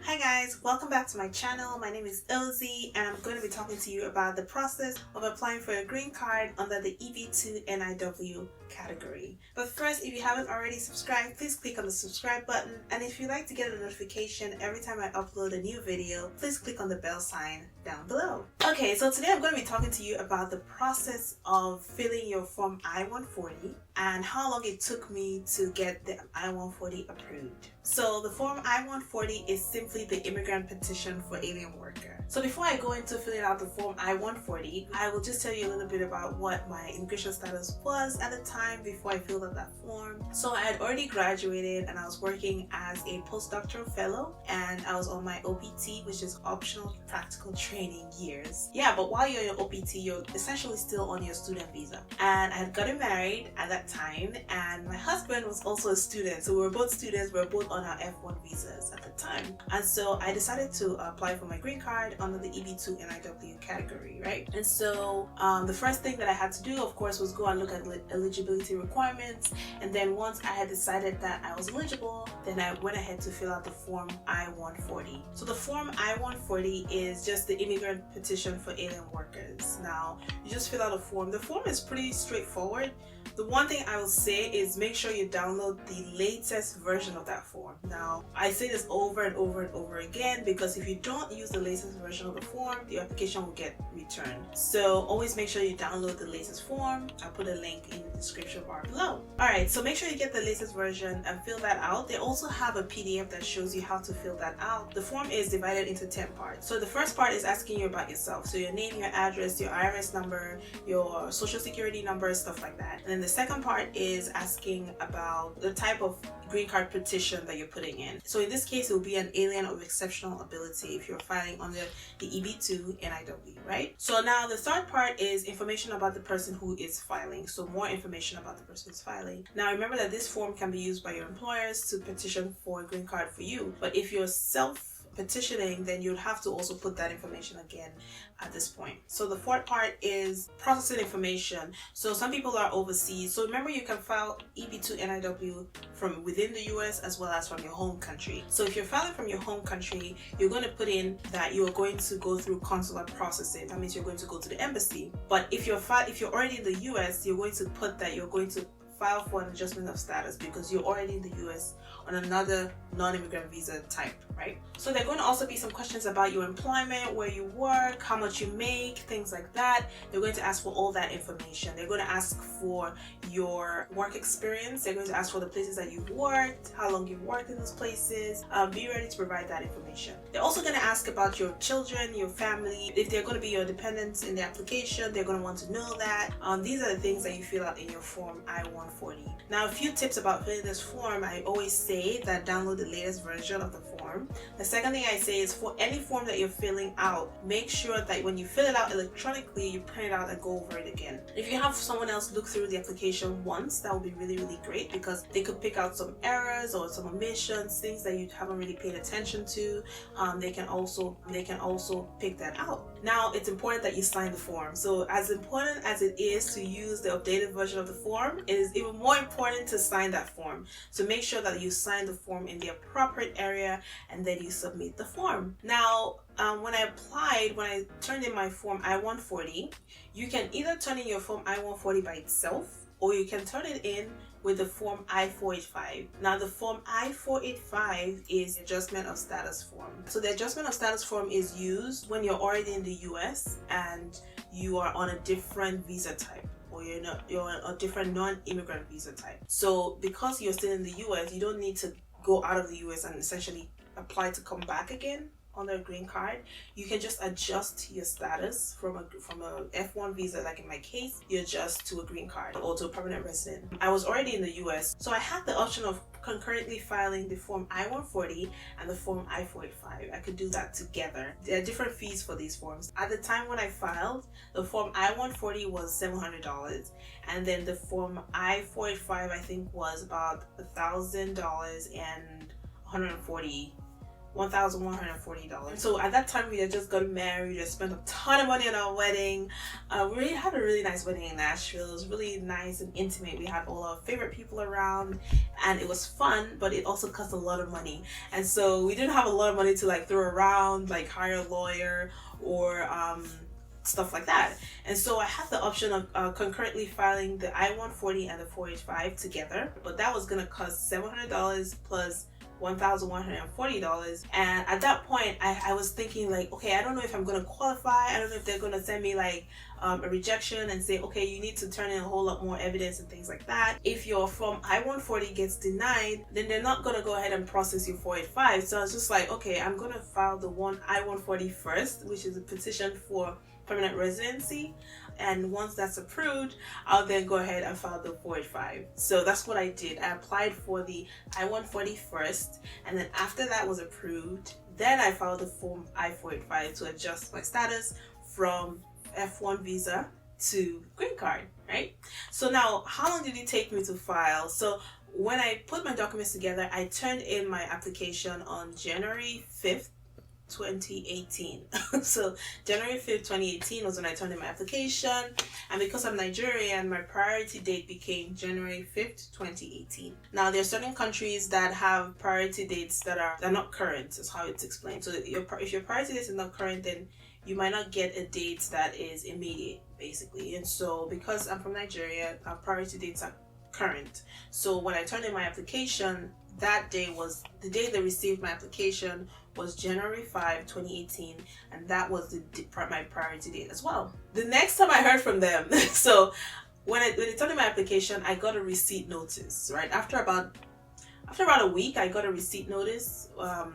Hi guys, welcome back to my channel. My name is Ilzy and I'm going to be talking to you about the process of applying for a green card under the EB2 NIW category. But first, if you haven't already subscribed, please click on the subscribe button, and if you'd like to get a notification every time I upload a new video, please click on the bell sign down below. Okay, so today I'm going to be talking to you about the process of filling your form I-140 and how long it took me to get the I-140 approved. So the form I-140 is simply the immigrant petition for alien worker. So before I go into filling out the form I-140, I will just tell you a little bit about what my immigration status was at the time before I filled out that form. So I had already graduated and I was working as a postdoctoral fellow, and I was on my OPT, which is optional practical training years. Yeah, but while you're in your OPT, you're essentially still on your student visa. And I had gotten married at that time, and my husband was also a student. So we were both students, we were both on our F1 visas at the time. And so I decided to apply for my green card under the EB2 NIW category, right? And so the first thing that I had to do, of course, was go and look at eligibility requirements. And then once I had decided that I was eligible, then I went ahead to fill out the form I-140. So the form I-140 is just the immigrant petition for alien workers. Now, you just fill out a form. The form is pretty straightforward. The one thing I will say is make sure you download the latest version of that form. Now, I say this over and over and over again because if you don't use the latest version of the form, your application will get returned. So always make sure you download the latest form. I'll put a link in the description bar below. Alright, so make sure you get the latest version and fill that out. They also have a PDF that shows you how to fill that out. The form is divided into 10 parts. So the first part is asking you about yourself. So your name, your address, your IRS number, your social security number, stuff like that. And then the second part is asking about the type of green card petition that you're putting in. So in this case, it will be an alien of exceptional ability if you're filing under the EB2 NIW, right? So now the third part is information about the person who is filing. So more information about the person who's filing. Now remember that this form can be used by your employers to petition for a green card for you. But if you're petitioning, then you'd have to also put that information again at this point. So the fourth part is processing information. So some people are overseas. So remember, you can file EB2 NIW from within the US as well as from your home country. So if you're filing from your home country, you're going to put in that you're going to go through consular processing. That means you're going to go to the embassy. But if you're already in the US, you're going to put that you're going to file for an adjustment of status because you're already in the US on another non-immigrant visa type, right? So there are going to also be some questions about your employment, where you work, how much you make, things like that. They're going to ask for all that information. They're going to ask for your work experience. They're going to ask for the places that you've worked, how long you've worked in those places. Be ready to provide that information. They're also going to ask about your children, your family. If they're going to be your dependents in the application, they're going to want to know that. These are the things that you fill out in your form I-140. Now, a few tips about filling this form. I always say that download the latest version of the form. The second thing I say is for any form that you're filling out, make sure that when you fill it out electronically, you print it out and go over it again. If you have someone else look through the application once, that would be really, really great because they could pick out some errors or some omissions, things that you haven't really paid attention to. They can also pick that out. Now, it's important that you sign the form. So as important as it is to use the updated version of the form, it is even more important to sign that form. So make sure that you sign the form in the appropriate area and then you submit the form. Now, when I turned in my form I-140, you can either turn in your form I-140 by itself, or you can turn it in with the form I-485. Now the form I-485 is adjustment of status form. So the adjustment of status form is used when you're already in the US and you are on a different visa type, or you're on a different non-immigrant visa type. So because you're still in the US, you don't need to go out of the US and essentially apply to come back again on their green card. You can just adjust your status from a F1 visa, like in my case, you adjust to a green card or to a permanent resident. I was already in the US, so I had the option of concurrently filing the form I-140 and the form I-485. I could do that together. There are different fees for these forms. At the time when I filed, the form I-140 was $700, and then the form I-485 I think was about $1,000 and 140 $1,140. So at that time we had just gotten married, we had spent a ton of money on our wedding. We had a really nice wedding in Nashville. It was really nice and intimate. We had all our favorite people around and it was fun, but it also cost a lot of money. And so we didn't have a lot of money to like throw around, like hire a lawyer or stuff like that. And so I had the option of concurrently filing the I-140 and the 485 together, but that was gonna cost $700 plus $1,140. And at that point I was thinking like, okay, I don't know if I'm going to qualify. I don't know if they're going to send me like a rejection and say, okay, you need to turn in a whole lot more evidence and things like that. If your form I-140 gets denied, then they're not going to go ahead and process your 485. So I was just like, okay, I'm going to file the one I-140 first, which is a petition for permanent residency, and once that's approved, I'll then go ahead and file the 485. So that's what I did. I applied for the I-140 first, and then after that was approved, then I filed the form I-485 to adjust my status from F1 visa to green card, right? So now, how long did it take me to file? So when I put my documents together, I turned in my application on January 5th, 2018. So January 5th, 2018 was when I turned in my application, and because I'm Nigerian, my priority date became January 5th, 2018. Now there are certain countries that have priority dates that are not current, is how it's explained. So if your priority date is not current, then you might not get a date that is immediate, basically. And so because I'm from Nigeria, our priority dates are current. So when I turned in my application, that day was the day they received my application was January 5, 2018, and that was my priority date as well. The next time I heard from them, so when they turned in my application, I got a receipt notice, right? After about a week, I got a receipt notice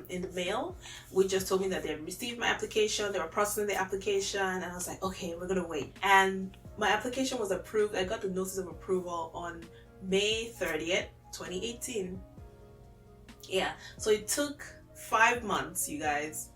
in the mail, which just told me that they had received my application, they were processing the application, and I was like, okay, we're gonna wait. And my application was approved. I got the notice of approval on May 30th, 2018. Yeah, so it took 5 months, you guys.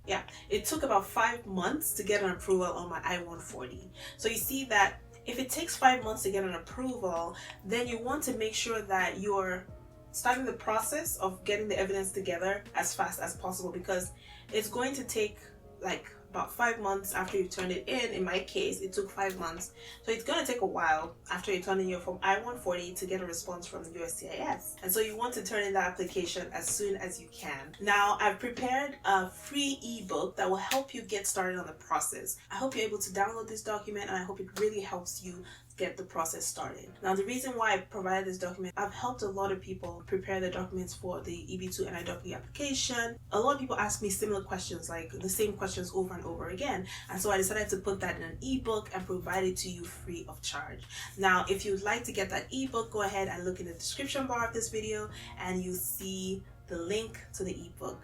Yeah, it took about 5 months to get an approval on my I-140. So you see that if it takes 5 months to get an approval, then you want to make sure that you're starting the process of getting the evidence together as fast as possible, because it's going to take like about 5 months after you turned it in. In my case, it took 5 months. So it's going to take a while after you turn in your form I-140 to get a response from the USCIS. And so you want to turn in that application as soon as you can. Now, I've prepared a free ebook that will help you get started on the process. I hope you're able to download this document, and I hope it really helps you get the process started. Now, the reason why I provided this document, I've helped a lot of people prepare the documents for the EB2 NIW application. A lot of people ask me similar questions, like the same questions over and over again. And so I decided to put that in an ebook and provide it to you free of charge. Now, if you'd like to get that ebook, go ahead and look in the description bar of this video and you'll see the link to the ebook.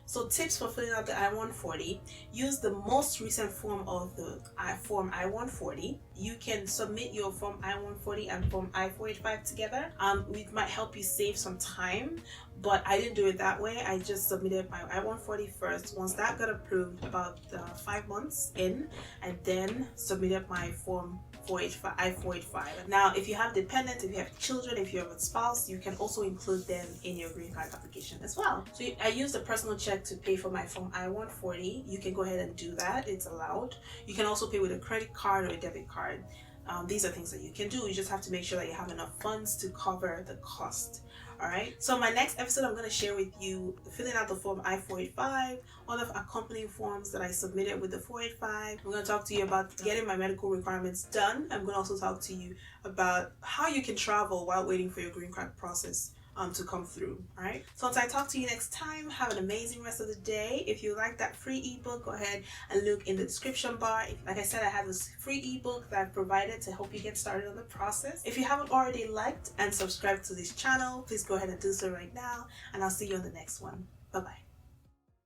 So tips for filling out the I-140: use the most recent form of the form I-140. You can submit your form I-140 and form I-485 together. It might help you save some time, but I didn't do it that way. I just submitted my I-140 first. Once that got approved about 5 months in, I then submitted my form I-485. Now, if you have dependents, if you have children, if you have a spouse, you can also include them in your green card application as well. So I used a personal check to pay for my form I-140. You can go ahead and do that. It's allowed. You can also pay with a credit card or a debit card. These are things that you can do. You just have to make sure that you have enough funds to cover the cost. Alright, so my next episode, I'm going to share with you filling out the form I-485, all the accompanying forms that I submitted with the 485. I'm going to talk to you about getting my medical requirements done. I'm going to also talk to you about how you can travel while waiting for your green card process to come through. Alright, so until I talk to you next time, have an amazing rest of the day. If you like that free ebook, go ahead and look in the description bar. Like I said, I have this free ebook that I've provided to help you get started on the process. If you haven't already liked and subscribed to this channel, please go ahead and do so right now, and I'll see you on the next one. Bye bye.